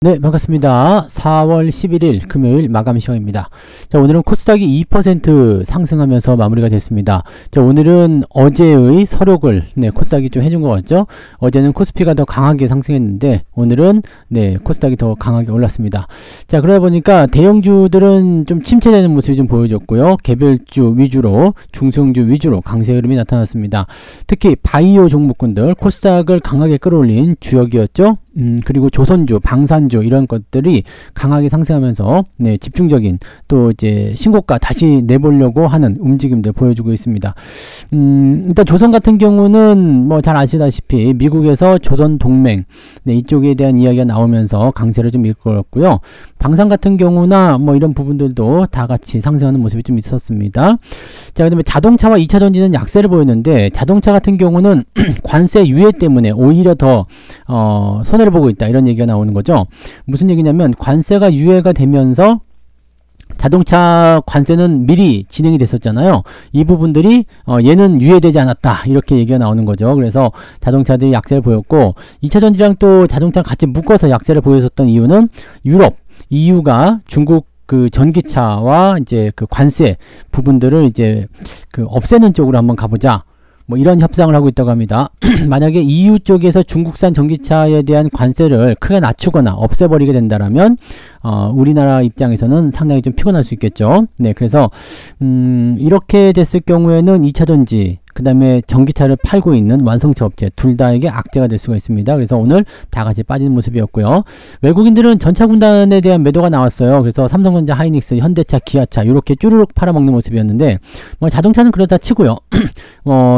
네, 반갑습니다. 4월 11일 금요일 마감 시간입니다. 자, 오늘은 코스닥이 2% 상승하면서 마무리가 됐습니다. 자, 오늘은 어제의 서력을 코스닥이 좀 해준 것 같죠? 어제는 코스피가 더 강하게 상승했는데 오늘은 코스닥이 더 강하게 올랐습니다. 자, 그러다 보니까 대형주들은 좀 침체되는 모습이 좀 보여졌고요. 개별주 위주로, 중소형주 위주로 강세 흐름이 나타났습니다. 특히 바이오 종목군들 코스닥을 강하게 끌어올린 주역이었죠. 그리고 조선주, 방산주 이런 것들이 강하게 상승하면서 집중적인 또 이제 신고가 다시 내보려고 하는 움직임들 보여주고 있습니다. 일단 조선 같은 경우는 뭐 잘 아시다시피 미국에서 조선 동맹 이쪽에 대한 이야기가 나오면서 강세를 좀 이끌었고요. 방산 같은 경우나 뭐 이런 부분들도 다 같이 상승하는 모습이 좀 있었습니다. 자, 그다음에 자동차와 2차 전지는 약세를 보였는데 자동차 같은 경우는 관세 유예 때문에 오히려 더 손해를 보고 있다 이런 얘기가 나오는 거죠. 무슨 얘기냐면 관세가 유예가 되면서 자동차 관세는 미리 진행이 됐었잖아요. 이 부분들이 얘는 유예되지 않았다 이렇게 얘기가 나오는 거죠. 그래서 자동차들이 약세를 보였고 2차 전지랑 또 자동차를 같이 묶어서 약세를 보였었던 이유는 유럽, EU가 중국 그 전기차와 이제 그 관세 부분들을 이제 그 없애는 쪽으로 한번 가보자. 뭐 이런 협상을 하고 있다고 합니다. 만약에 EU 쪽에서 중국산 전기차에 대한 관세를 크게 낮추거나 없애버리게 된다라면 우리나라 입장에서는 상당히 좀 피곤할 수 있겠죠. 네, 그래서 이렇게 됐을 경우에는 2차 전지 그 다음에 전기차를 팔고 있는 완성차 업체 둘 다에게 악재가 될 수가 있습니다. 그래서 오늘 다 같이 빠지는 모습이었고요. 외국인들은 전차 군단에 대한 매도가 나왔어요. 그래서 삼성전자, 하이닉스, 현대차, 기아차 이렇게 쭈르륵 팔아먹는 모습이었는데 뭐 자동차는 그렇다 치고요.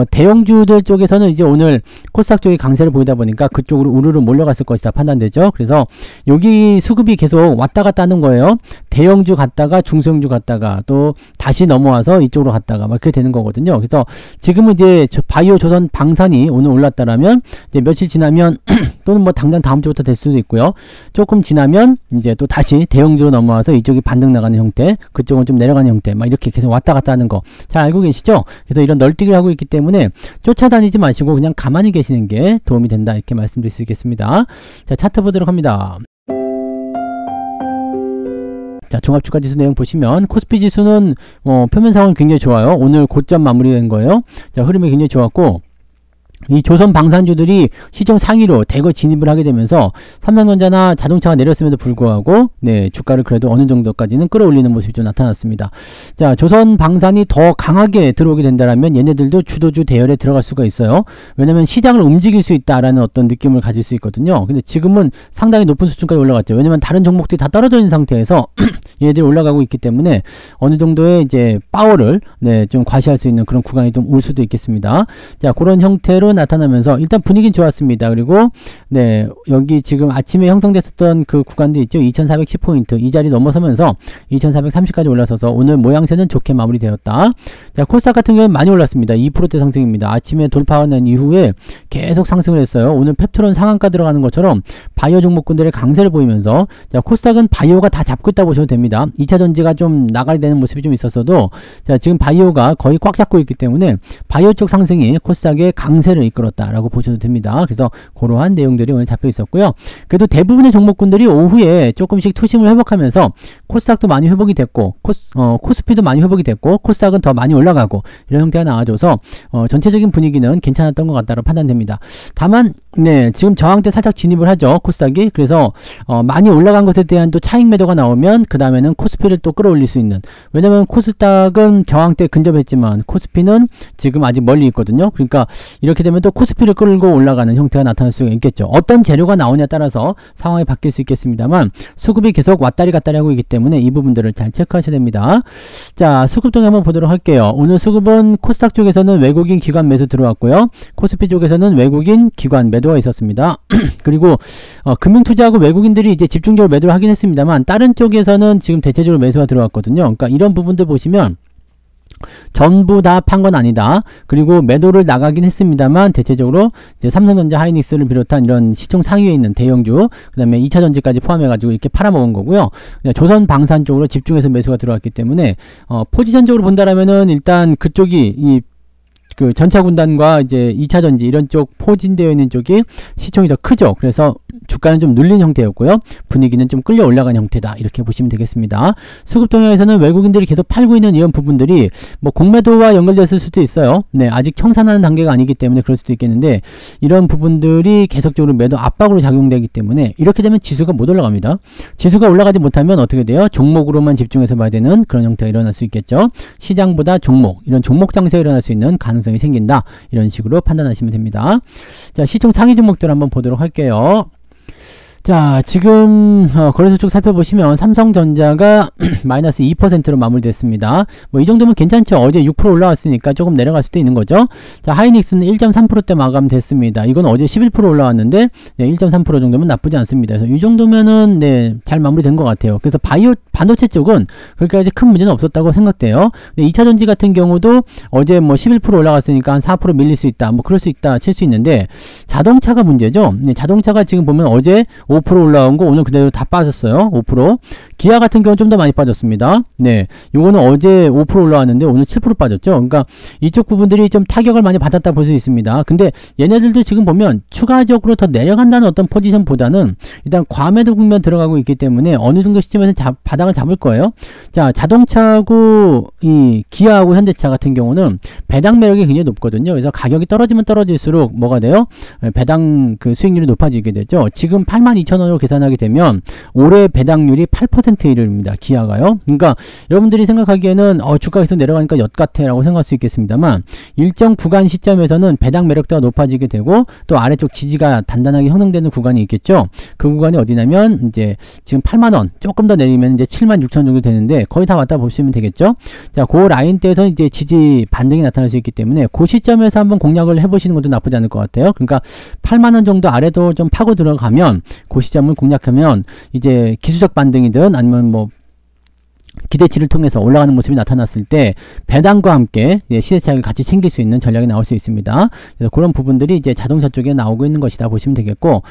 대형주들 쪽에서는 이제 오늘 코스닥 쪽이 강세를 보이다 보니까 그쪽으로 우르르 몰려갔을 것이다 판단되죠. 그래서 여기 수급이 계속 왔다 갔다 하는 거예요. 대형주 갔다가 중소형주 갔다가 또 다시 넘어와서 이쪽으로 갔다가 막 그렇게 되는 거거든요. 그래서 지금은 이제 바이오 조선 방산이 오늘 올랐다라면 이제 며칠 지나면 또는 뭐 당장 다음 주부터 될 수도 있고요. 조금 지나면 이제 또 다시 대형주로 넘어와서 이쪽이 반등 나가는 형태, 그쪽은 좀 내려가는 형태, 막 이렇게 계속 왔다 갔다 하는 거 잘 알고 계시죠? 그래서 이런 널뛰기를 하고 있기 때문에 쫓아다니지 마시고 그냥 가만히 계시는 게 도움이 된다 이렇게 말씀드릴 수 있겠습니다. 자, 차트 보도록 합니다. 자, 종합주가지수 내용 보시면 코스피 지수는 표면 상황은 굉장히 좋아요. 오늘 고점 마무리된 거예요. 자, 흐름이 굉장히 좋았고 이 조선 방산주들이 시총 상위로 대거 진입을 하게 되면서 삼성전자나 자동차가 내렸음에도 불구하고 주가를 그래도 어느 정도까지는 끌어올리는 모습이 좀 나타났습니다. 자, 조선 방산이 더 강하게 들어오게 된다면 얘네들도 주도주 대열에 들어갈 수가 있어요. 왜냐면 시장을 움직일 수 있다라는 어떤 느낌을 가질 수 있거든요. 근데 지금은 상당히 높은 수준까지 올라갔죠. 왜냐면 다른 종목들이 다 떨어져 있는 상태에서 얘네들이 올라가고 있기 때문에 어느 정도의 이제 파워를 좀 과시할 수 있는 그런 구간이 좀 올 수도 있겠습니다. 자, 그런 형태로 나타나면서 일단 분위기는 좋았습니다. 그리고 여기 지금 아침에 형성됐었던 그 구간도 있죠. 2410포인트 이 자리 넘어서면서 2430까지 올라서서 오늘 모양새는 좋게 마무리되었다. 자, 코스닥 같은 경우는 많이 올랐습니다. 2%대 상승입니다. 아침에 돌파한 이후에 계속 상승을 했어요. 오늘 펩트론 상한가 들어가는 것처럼 바이오 종목군들의 강세를 보이면서 자, 코스닥은 바이오가 다 잡고 있다 보셔도 됩니다. 2차 전지가 좀 나가야 되는 모습이 좀 있었어도 자, 지금 바이오가 거의 꽉 잡고 있기 때문에 바이오 쪽 상승이 코스닥의 강세를 이끌었다라고 보셔도 됩니다. 그래서 그러한 내용들이 오늘 잡혀 있었고요. 그래도 대부분의 종목군들이 오후에 조금씩 투심을 회복하면서 코스닥도 많이 회복이 됐고 코스피도 많이 회복이 됐고 코스닥은 더 많이 올라가고 이런 형태가 나와줘서 전체적인 분위기는 괜찮았던 것 같다고 판단됩니다. 다만 지금 저항대 살짝 진입을 하죠. 코스닥이. 그래서 많이 올라간 것에 대한 또 차익 매도가 나오면 그 다음에는 코스피를 또 끌어올릴 수 있는, 왜냐면 코스닥은 저항대 근접했지만 코스피는 지금 아직 멀리 있거든요. 그러니까 이렇게 되면 또 코스피를 끌고 올라가는 형태가 나타날 수가 있겠죠. 어떤 재료가 나오냐에 따라서 상황이 바뀔 수 있겠습니다만 수급이 계속 왔다리 갔다리 하고 있기 때문에 이 부분들을 잘 체크하셔야 됩니다. 자, 수급 동향 한번 보도록 할게요. 오늘 수급은 코스닥 쪽에서는 외국인 기관 매수 들어왔고요. 코스피 쪽에서는 외국인 기관 매도가 있었습니다. 그리고 금융투자하고 외국인들이 이제 집중적으로 매도를 하긴 했습니다만 다른 쪽에서는 지금 대체적으로 매수가 들어왔거든요. 그러니까 이런 부분들 보시면 전부 다 판 건 아니다. 그리고 매도를 나가긴 했습니다만 대체적으로 이제 삼성전자, 하이닉스를 비롯한 이런 시총 상위에 있는 대형주, 그 다음에 2차 전지까지 포함해가지고 이렇게 팔아먹은 거고요. 조선 방산 쪽으로 집중해서 매수가 들어왔기 때문에 포지션적으로 본다라면은 일단 그쪽이 그 전차 군단과 이제 2차 전지 이런 쪽 포진되어 있는 쪽이 시총이 더 크죠. 그래서 주가는 좀 눌린 형태였고요. 분위기는 좀 끌려 올라간 형태다. 이렇게 보시면 되겠습니다. 수급 동향에서는 외국인들이 계속 팔고 있는 이런 부분들이 뭐 공매도와 연결됐을 수도 있어요. 네, 아직 청산하는 단계가 아니기 때문에 그럴 수도 있겠는데 이런 부분들이 계속적으로 매도 압박으로 작용되기 때문에 이렇게 되면 지수가 못 올라갑니다. 지수가 올라가지 못하면 어떻게 돼요? 종목으로만 집중해서 봐야 되는 그런 형태가 일어날 수 있겠죠. 시장보다 종목, 이런 종목 장세가 일어날 수 있는 가능성이 생긴다. 이런 식으로 판단하시면 됩니다. 자, 시총 상위 종목들 한번 보도록 할게요. 자, 지금 거래소 쪽 살펴보시면 삼성전자가 마이너스 2%로 마무리됐습니다. 뭐 이 정도면 괜찮죠. 어제 6% 올라왔으니까 조금 내려갈 수도 있는 거죠. 자, 하이닉스는 1.3%대 마감됐습니다. 이건 어제 11% 올라왔는데 네, 1.3% 정도면 나쁘지 않습니다. 그래서 이 정도면은 네, 잘 마무리된 것 같아요. 그래서 반도체 쪽은 그렇게까지 큰 문제는 없었다고 생각돼요. 2차 전지 같은 경우도 어제 뭐 11% 올라갔으니까 한 4% 밀릴 수 있다. 뭐 그럴 수 있다 칠 수 있는데 자동차가 문제죠. 네, 자동차가 지금 보면 어제 5% 올라온 거 오늘 그대로 다 빠졌어요. 5%. 기아 같은 경우는 좀 더 많이 빠졌습니다. 네. 요거는 어제 5% 올라왔는데 오늘 7% 빠졌죠. 그러니까 이쪽 부분들이 좀 타격을 많이 받았다 볼 수 있습니다. 근데 얘네들도 지금 보면 추가적으로 더 내려간다는 어떤 포지션보다는 일단 과매도 국면 들어가고 있기 때문에 어느 정도 시점에서 바닥을 잡을 거예요. 자, 자동차하고 이 기아하고 현대차 같은 경우는 배당 매력이 굉장히 높거든요. 그래서 가격이 떨어지면 떨어질수록 뭐가 돼요? 배당 그 수익률이 높아지게 되죠. 지금 82,000원으로 계산하게 되면 올해 배당률이 8%에 이릅니다. 기아가요. 그러니까 여러분들이 생각하기에는 주가가 계속 내려가니까 엿 같아 라고 생각할 수 있겠습니다만 일정 구간 시점에서는 배당 매력도가 높아지게 되고 또 아래쪽 지지가 단단하게 형성되는 구간이 있겠죠. 그 구간이 어디냐면 이제 지금 8만원 조금 더 내리면 이제 76,000 정도 되는데 거의 다 왔다 보시면 되겠죠. 자, 그 라인대에서 이제 지지 반등이 나타날 수 있기 때문에 그 시점에서 한번 공략을 해보시는 것도 나쁘지 않을 것 같아요. 그러니까 8만원 정도 아래도 좀 파고 들어가면 그 시점을 공략하면 이제 기술적 반등이든 아니면 뭐 기대치를 통해서 올라가는 모습이 나타났을 때 배당과 함께 시세 차익을 같이 챙길 수 있는 전략이 나올 수 있습니다. 그래서 그런 부분들이 이제 자동차 쪽에 나오고 있는 것이다 보시면 되겠고,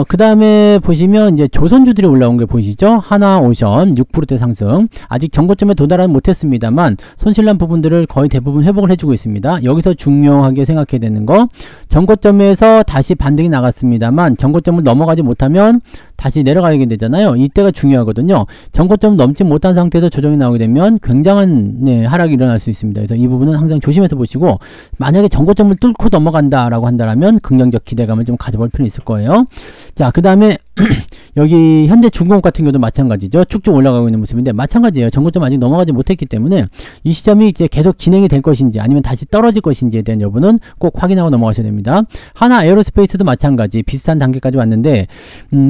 그 다음에 보시면 이제 조선주들이 올라온 게 보이시죠? 하나오션 6%대 상승. 아직 전고점에 도달은 못했습니다만 손실난 부분들을 거의 대부분 회복을 해주고 있습니다. 여기서 중요하게 생각해야 되는 거, 전고점에서 다시 반등이 나갔습니다만 전고점을 넘어가지 못하면 다시 내려가게 되잖아요. 이때가 중요하거든요. 전고점을 넘지 못한 상태에서 조정이 나오게 되면 굉장한 하락이 일어날 수 있습니다. 그래서 이 부분은 항상 조심해서 보시고, 만약에 전고점을 뚫고 넘어간다라고 한다면 긍정적 기대감을 좀 가져볼 필요는 있을 거예요. 자, 그 다음에 여기 현대중공업 같은 경우도 마찬가지죠. 쭉쭉 올라가고 있는 모습인데 마찬가지예요. 전고점 아직 넘어가지 못했기 때문에 이 시점이 이제 계속 진행이 될 것인지 아니면 다시 떨어질 것인지에 대한 여부는 꼭 확인하고 넘어가셔야 됩니다. 하나 에어로스페이스도 마찬가지 비슷한 단계까지 왔는데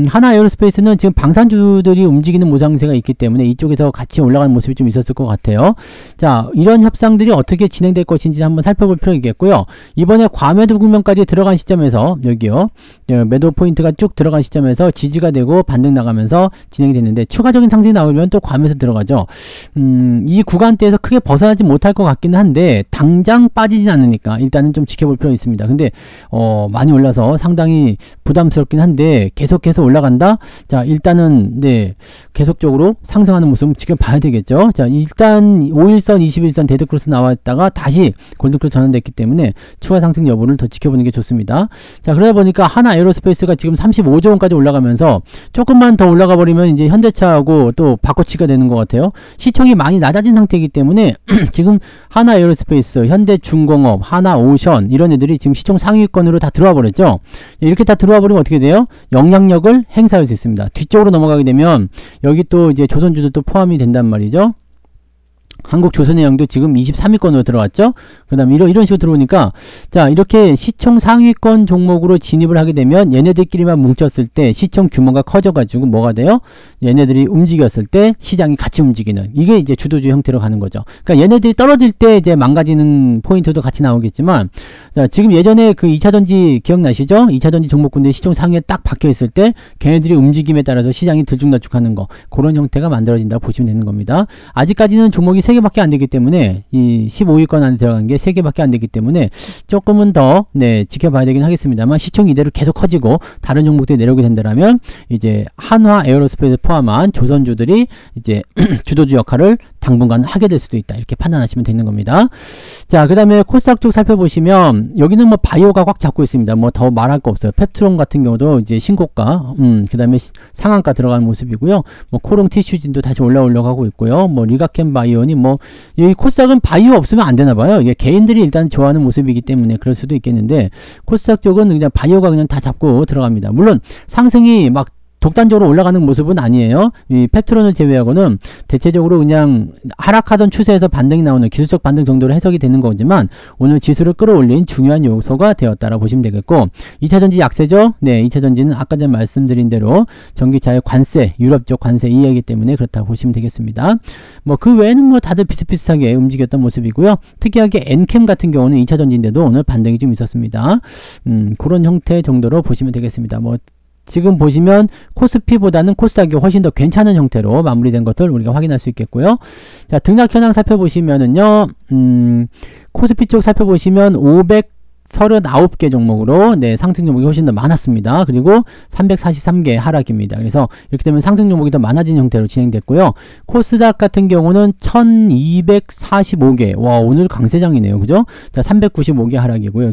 하나 에어로스페이스는 지금 방산주들이 움직이는 모상세가 있기 때문에 이쪽에서 같이 올라가는 모습이 좀 있었을 것 같아요. 자, 이런 협상들이 어떻게 진행될 것인지 한번 살펴볼 필요가 있겠고요. 이번에 과매도 국면까지 들어간 시점에서 여기요, 매도 포인트가 쭉 들어간 시점에서 지지가 되고 반등 나가면서 진행이 됐는데 추가적인 상승이 나오면 또 과매수 들어가죠. 이 구간대에서 크게 벗어나지 못할 것 같기는 한데 당장 빠지진 않으니까 일단은 좀 지켜볼 필요가 있습니다. 근데 많이 올라서 상당히 부담스럽긴 한데 계속해서 올라간다? 자, 일단은 계속적으로 상승하는 모습을 지켜봐야 되겠죠. 자, 일단 5일선, 21선 데드크로스 나왔다가 다시 골든크로스 전환됐기 때문에 추가 상승 여부를 더 지켜보는 게 좋습니다. 자, 그러다 보니까 하나 에어로스페이스가 지금 35조 원까지 올라가면서 조금만 더 올라가 버리면 이제 현대차하고 또 바꿔치기가 되는 것 같아요. 시총이 많이 낮아진 상태이기 때문에 지금 하나 에어로스페이스, 현대중공업, 하나오션 이런 애들이 지금 시총 상위권으로 다 들어와 버렸죠. 이렇게 다 들어와 버리면 어떻게 돼요? 영향력을 행사할 수 있습니다. 뒤쪽으로 넘어가게 되면 여기 또 이제 조선주들도 포함이 된단 말이죠. 한국조선해양도 지금 23위권으로 들어왔죠. 그 다음에 이런 식으로 들어오니까, 자, 이렇게 시총 상위권 종목으로 진입을 하게 되면 얘네들끼리만 뭉쳤을 때 시총 규모가 커져가지고 뭐가 돼요? 얘네들이 움직였을 때 시장이 같이 움직이는, 이게 이제 주도주 형태로 가는 거죠. 그러니까 얘네들이 떨어질 때 이제 망가지는 포인트도 같이 나오겠지만, 자, 지금 예전에 그 2차전지 기억나시죠? 2차전지 종목군들 시총 상위에 딱 박혀있을 때 걔네들이 움직임에 따라서 시장이 들쭉날쭉하는 거, 그런 형태가 만들어진다고 보시면 되는 겁니다. 아직까지는 종목이 3개밖에 안 되기 때문에, 이 15위권 안에 들어간 게 3개밖에 안 되기 때문에 조금은 더 지켜봐야 되긴 하겠습니다만, 시총이 이대로 계속 커지고 다른 종목들이 내려오게 된다면 이제 한화 에어로스페이스 포함한 조선주들이 이제 주도주 역할을 당분간 하게 될 수도 있다. 이렇게 판단하시면 되는 겁니다. 자, 그 다음에 코스닥 쪽 살펴보시면 여기는 뭐 바이오가 꽉 잡고 있습니다. 뭐 더 말할 거 없어요. 펩트론 같은 경우도 이제 신고가, 그 다음에 상한가 들어가는 모습이고요. 뭐 코롱 티슈진도 다시 올라오려고 하고 있고요. 뭐 리가켄 바이오니 뭐 여기 코스닥은 바이오 없으면 안 되나 봐요. 이게 개인들이 일단 좋아하는 모습이기 때문에 그럴 수도 있겠는데 코스닥 쪽은 그냥 바이오가 그냥 다 잡고 들어갑니다. 물론 상승이 막 독단적으로 올라가는 모습은 아니에요. 이 펩트론을 제외하고는 대체적으로 그냥 하락하던 추세에서 반등이 나오는 기술적 반등 정도로 해석이 되는 거지만 오늘 지수를 끌어올린 중요한 요소가 되었다라고 보시면 되겠고 2차전지 약세죠. 네, 2차전지는 아까 전에 말씀드린 대로 전기차의 관세, 유럽 쪽 관세 이해이기 때문에 그렇다고 보시면 되겠습니다. 뭐 그 외에는 뭐 다들 비슷비슷하게 움직였던 모습이고요. 특이하게 엔캠 같은 경우는 2차전지인데도 오늘 반등이 좀 있었습니다. 그런 형태 정도로 보시면 되겠습니다. 뭐 지금 보시면 코스피보다는 코스닥이 훨씬 더 괜찮은 형태로 마무리된 것을 우리가 확인할 수 있겠고요. 자, 등락 현황 살펴보시면은요, 코스피 쪽 살펴보시면 539개 종목으로 네, 상승 종목이 훨씬 더 많았습니다. 그리고 343개 하락입니다. 그래서 이렇게 되면 상승 종목이 더 많아진 형태로 진행됐고요. 코스닥 같은 경우는 1245개. 와, 오늘 강세장이네요. 그죠? 자, 395개 하락이고요.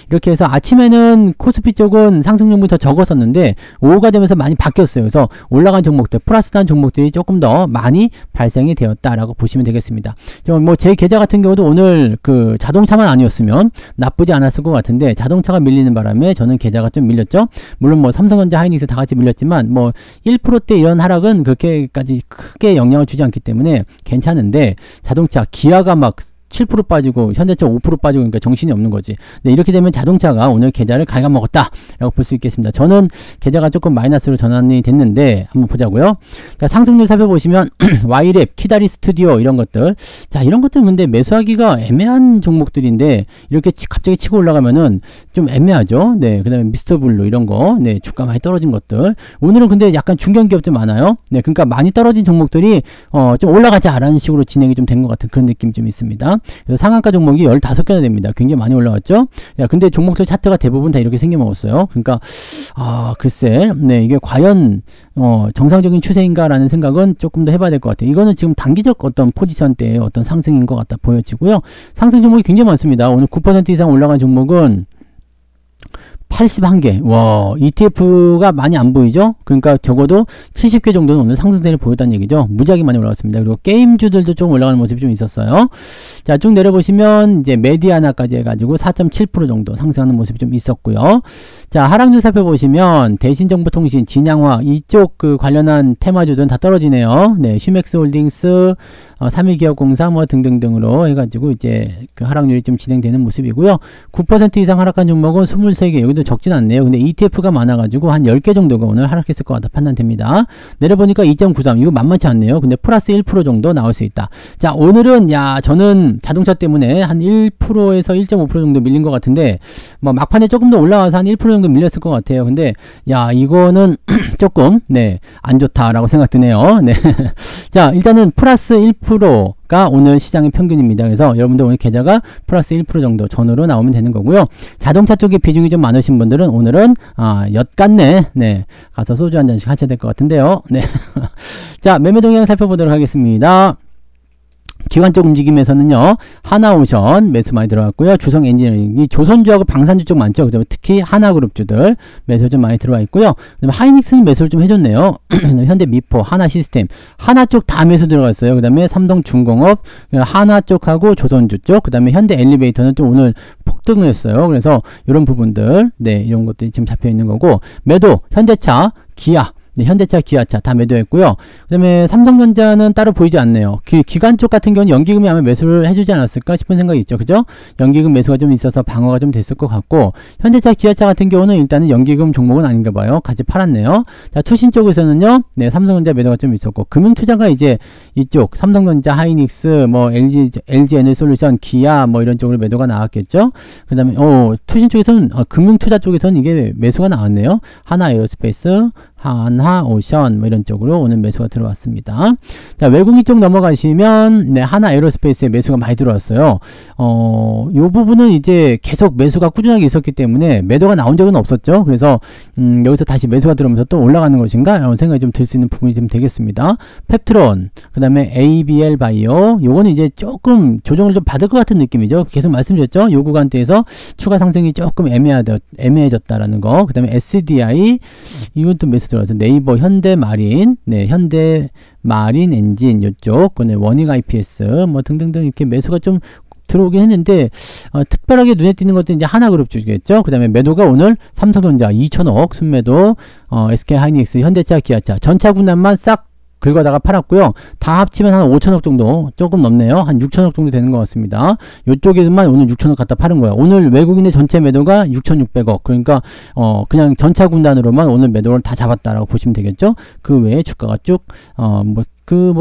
이렇게 해서 아침에는 코스피 쪽은 상승 종목이 더 적었었는데 오후가 되면서 많이 바뀌었어요. 그래서 올라간 종목들, 플러스한 종목들이 조금 더 많이 발생이 되었다라고 보시면 되겠습니다. 뭐 제 계좌 같은 경우도 오늘 그 자동차만 아니었으면 나쁘지 않았을 것 같은데 자동차가 밀리는 바람에 저는 계좌가 좀 밀렸죠. 물론 뭐 삼성전자, 하이닉스 다 같이 밀렸지만 뭐 1%대 이런 하락은 그렇게까지 크게 영향을 주지 않기 때문에 괜찮은데 자동차, 기아가 막 7% 빠지고 현대차 5% 빠지고 그러니까 정신이 없는 거지. 네, 이렇게 되면 자동차가 오늘 계좌를 갉아먹었다 라고 볼 수 있겠습니다. 저는 계좌가 조금 마이너스로 전환이 됐는데 한번 보자고요. 자, 상승률 살펴보시면 Y랩, 키다리 스튜디오 이런 것들, 자, 이런 것들 근데 매수하기가 애매한 종목들인데 이렇게 갑자기 치고 올라가면은 좀 애매하죠. 네, 그 다음에 미스터블루 이런 거, 네, 주가 많이 떨어진 것들. 오늘은 근데 약간 중견기업들 많아요. 네, 그러니까 많이 떨어진 종목들이 좀 올라가자라는 식으로 진행이 좀 된 것 같은 그런 느낌이 좀 있습니다. 그래서 상한가 종목이 15개나 됩니다. 굉장히 많이 올라왔죠. 야, 근데 종목들 차트가 대부분 다 이렇게 생겨먹었어요. 그러니까 글쎄, 네, 이게 과연 정상적인 추세인가 라는 생각은 조금 더 해봐야 될 것 같아요. 이거는 지금 단기적 어떤 포지션 때의 어떤 상승인 것 같다 보여지고요. 상승 종목이 굉장히 많습니다. 오늘 9% 이상 올라간 종목은 81개. 와, ETF가 많이 안 보이죠? 그러니까 적어도 70개 정도는 오늘 상승세를 보였다는 얘기죠. 무지하게 많이 올라왔습니다. 그리고 게임주들도 좀 올라가는 모습이 좀 있었어요. 자, 쭉 내려보시면 이제 메디아나까지 해가지고 4.7% 정도 상승하는 모습이 좀 있었고요. 자, 하락률 살펴보시면 대신정보통신, 진양화 이쪽 그 관련한 테마주들은 다 떨어지네요. 네, 슈맥스 홀딩스, 3위기업공사 뭐 등등등으로 해가지고 이제 그 하락률이 좀 진행되는 모습이고요. 9% 이상 하락한 종목은 23개. 여기도 적진 않네요. 근데 ETF가 많아가지고 한 10개 정도가 오늘 하락했을 것 같다 판단됩니다. 내려보니까 2.93. 이거 만만치 않네요. 근데 플러스 1% 정도 나올 수 있다. 자, 오늘은 저는 자동차 때문에 한 1%에서 1.5% 정도 밀린 것 같은데 뭐 막판에 조금 더 올라와서 한 1% 정도 밀렸을 것 같아요. 근데 이거는 조금 네, 안 좋다라고 생각 드네요. 네. 자, 일단은 플러스 1%가 오늘 시장의 평균입니다. 그래서 여러분들 오늘 계좌가 플러스 1% 정도 전후로 나오면 되는 거고요. 자동차 쪽에 비중이 좀 많으신 분들은 오늘은 엿간내 네, 가서 소주 한 잔씩 하셔야 될 것 같은데요. 네. 자, 매매 동향 살펴보도록 하겠습니다. 기관적 움직임에서는요, 하나오션 매수 많이 들어갔고요. 주성 엔지니어링, 이 조선주하고 방산주 쪽 많죠. 그다음에 특히 하나그룹주들 매수 좀 많이 들어와 있고요. 그다음에 하이닉스는 매수를 좀 해줬네요. 현대 미포, 하나 시스템, 하나 쪽 다 매수 들어갔어요. 그다음에 삼동중공업, 하나 쪽하고 조선주 쪽, 그다음에 현대 엘리베이터는 또 오늘 폭등을 했어요. 그래서 이런 부분들, 네, 이런 것들이 지금 잡혀 있는 거고, 매도 현대차, 기아. 네, 현대차, 기아차 다 매도했고요. 그 다음에 삼성전자는 따로 보이지 않네요. 기관 쪽 같은 경우는 연기금이 아마 매수를 해주지 않았을까 싶은 생각이 있죠. 그죠? 연기금 매수가 좀 있어서 방어가 좀 됐을 것 같고, 현대차, 기아차 같은 경우는 일단은 연기금 종목은 아닌가 봐요. 같이 팔았네요. 자, 투신 쪽에서는요, 네, 삼성전자 매도가 좀 있었고, 금융투자가 이제 이쪽, 삼성전자, 하이닉스, 뭐, LG 에너솔루션, 기아, 뭐, 이런 쪽으로 매도가 나왔겠죠? 그 다음에, 투신 쪽에서는, 금융투자 쪽에서는 이게 매수가 나왔네요. 하나 에어스페이스, 한화오션 뭐 이런 쪽으로 오늘 매수가 들어왔습니다. 자, 외국인 쪽 넘어가시면 네, 하나 에어로스페이스에 매수가 많이 들어왔어요. 요 부분은 이제 계속 매수가 꾸준하게 있었기 때문에 매도가 나온 적은 없었죠. 그래서 여기서 다시 매수가 들어오면서 또 올라가는 것인가? 이런 생각이 좀 들 수 있는 부분이 좀 되겠습니다. 펩트론, 그 다음에 ABL 바이오, 요거는 이제 조금 조정을 좀 받을 것 같은 느낌이죠. 계속 말씀드렸죠. 요 구간대에서 추가 상승이 조금 애매해졌다라는 거. 그 다음에 SDI, 이건 또 매수 들어가서 네이버, 현대마린, 네, 현대마린 엔진 요쪽, 네, 원익 IPS 뭐 등등등 이렇게 매수가 좀 들어오긴 했는데 특별하게 눈에 띄는 것도 이제 하나그룹 주겠죠. 그 다음에 매도가 오늘 삼성전자 2천억 순매도, SK하이닉스, 현대차, 기아차 전차 군단만 싹 긁어다가 팔았고요. 다 합치면 한 5천억 정도, 조금 넘네요. 한 6천억 정도 되는 것 같습니다. 요쪽에만 오늘 6천억 갖다 파는 거예요. 오늘 외국인의 전체 매도가 6,600억. 그러니까 그냥 전차 군단으로만 오늘 매도를 다 잡았다라고 보시면 되겠죠. 그 외에 주가가 쭉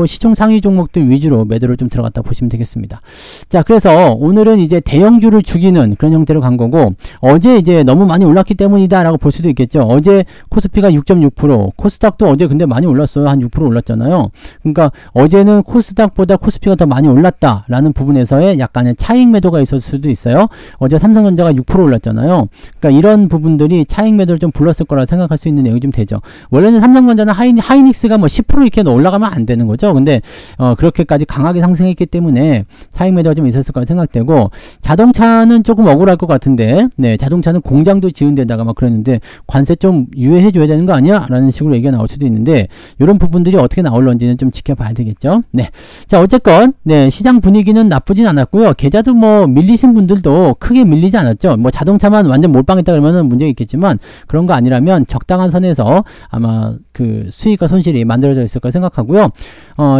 시총 상위 종목들 위주로 매도를 좀 들어갔다 보시면 되겠습니다. 자, 그래서 오늘은 이제 대형주를 죽이는 그런 형태로 간 거고, 어제 이제 너무 많이 올랐기 때문이다 라고 볼 수도 있겠죠. 어제 코스피가 6.6%, 코스닥도 어제 근데 많이 올랐어요. 한 6% 올랐잖아요. 그러니까 어제는 코스닥보다 코스피가 더 많이 올랐다 라는 부분에서의 약간의 차익 매도가 있었을 수도 있어요. 어제 삼성전자가 6% 올랐잖아요. 그러니까 이런 부분들이 차익 매도를 좀 불렀을 거라 생각할 수 있는 내용이 좀 되죠. 원래는 삼성전자는 하이닉스가 뭐 10% 이렇게 올라가면 안 되는 거죠. 근데 그렇게까지 강하게 상승했기 때문에 차익 매도가 좀 있었을 거라 생각되고, 자동차는 조금 억울할 것 같은데, 네, 자동차는 공장도 지은 데다가 막 그랬는데 관세 좀 유예해 줘야 되는 거 아니야? 라는 식으로 얘기가 나올 수도 있는데, 이런 부분들이 어떻게 나올런지는 좀 지켜봐야 되겠죠. 네. 자, 어쨌건 네, 시장 분위기는 나쁘진 않았고요. 계좌도 뭐 밀리신 분들도 크게 밀리지 않았죠. 뭐 자동차만 완전 몰빵했다 그러면은 문제가 있겠지만, 그런 거 아니라면 적당한 선에서 아마 그 수익과 손실이 만들어져 있을 거 생각하고요.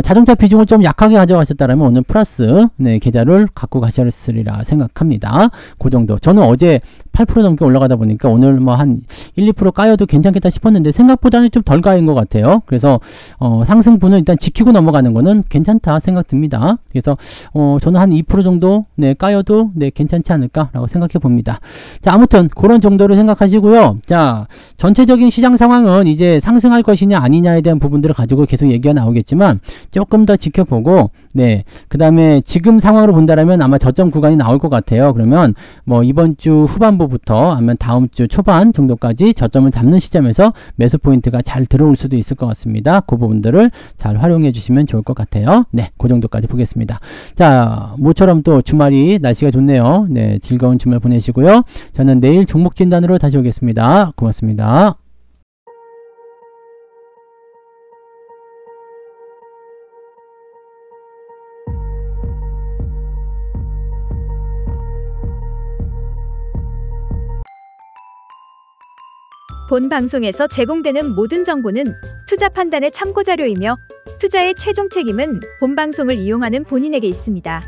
자동차 비중을 좀 약하게 가져가셨다면 오늘 플러스 네, 계좌를 갖고 가셨으리라 생각합니다. 그 정도. 저는 어제 8% 넘게 올라가다 보니까 오늘 뭐 한 1, 2% 까여도 괜찮겠다 싶었는데 생각보다는 좀 덜 까인 것 같아요. 그래서 상승분은 일단 지키고 넘어가는 거는 괜찮다 생각됩니다. 그래서 저는 한 2% 정도 네, 까여도 네, 괜찮지 않을까라고 생각해 봅니다. 자, 아무튼 그런 정도로 생각하시고요. 자, 전체적인 시장 상황은 이제 상승할 것이냐 아니냐에 대한 부분들을 가지고 계속 얘기가 나오겠지만 조금 더 지켜보고, 네, 그 다음에 지금 상황으로 본다라면 아마 저점 구간이 나올 것 같아요. 그러면 뭐 이번 주 후반부부터 아니면 다음 주 초반 정도까지 저점을 잡는 시점에서 매수 포인트가 잘 들어올 수도 있을 것 같습니다. 그 부분들을 잘 활용해 주시면 좋을 것 같아요. 네, 그 정도까지 보겠습니다. 자, 모처럼 또 주말이 날씨가 좋네요. 네, 즐거운 주말 보내시고요. 저는 내일 종목 진단으로 다시 오겠습니다. 고맙습니다. 본 방송에서 제공되는 모든 정보는 투자 판단의 참고자료이며 투자의 최종 책임은 본 방송을 이용하는 본인에게 있습니다.